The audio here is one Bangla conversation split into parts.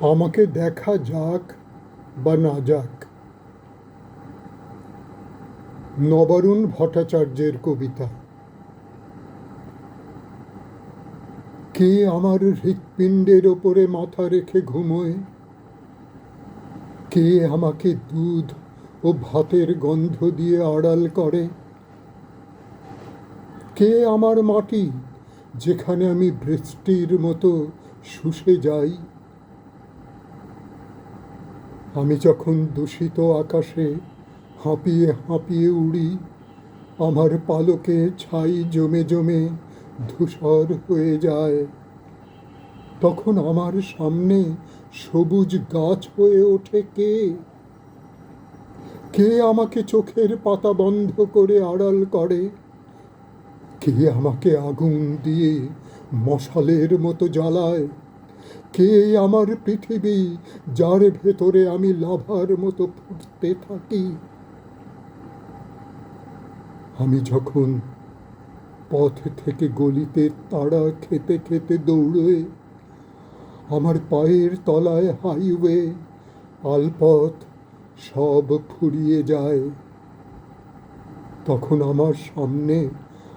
আমাকে দেখা যাক বা না যাক। নবারুণ ভট্টাচার্যের কবিতা। কে আমার হৃৎপিণ্ডের ওপরে মাথা রেখে ঘুমোয়? কে আমাকে দুধ ও ভাতের গন্ধ দিয়ে আড়াল করে? কে আমার মাটি, যেখানে আমি বৃষ্টির মতো শুষে যাই? আমি যখন দূষিত আকাশে হাঁপিয়ে হাঁপিয়ে উড়ি, আমার পালকে ছাই জমে জমে ধূসর হয়ে যায়, তখন আমার সামনে সবুজ গাছ হয়ে ওঠে কে? কে আমাকে চোখের পাতা বন্ধ করে আড়াল করে? কে আমাকে আগুন দিয়ে মশালের মতো জ্বালায়? কে আমার পৃথিবী, যার ভেতরে আমি লাভার মতো ফুটতে থাকি? আমি যখন পথ থেকে গলিতে তাড়া খেতে খেতে দৌড়ে, আমার পায়ের তলায় হাইওয়ে আলপথ সব ফুরিয়ে যায়, তখন আমার সামনে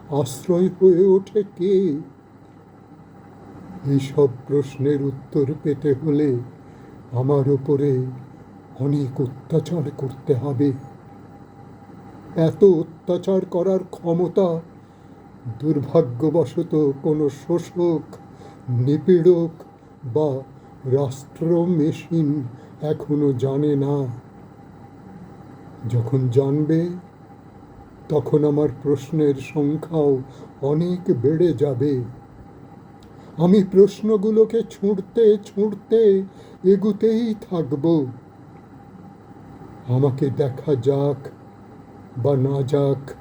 আশ্রয় হয়ে ওঠে কে? এইসব প্রশ্নের উত্তর পেতে হলে আমার উপরে অনেক অত্যাচার করতে হবে। এত অত্যাচার করার ক্ষমতা দুর্ভাগ্যবশত কোনো শোষক, নিপীড়ক বা রাষ্ট্র মেশিন এখনো জানে না। যখন জানবে, তখন আমার প্রশ্নের সংখ্যাও অনেক বেড়ে যাবে। আমি প্রশ্নগুলোকে ছুঁড়তে ছুঁড়তে এগুতেই থাকব। আমাকে দেখা যাক বা না যাক,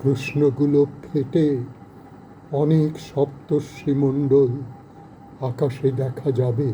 প্রশ্নগুলো ফেটে অনেক সপ্তর্ষিমণ্ডল আকাশে দেখা যাবে।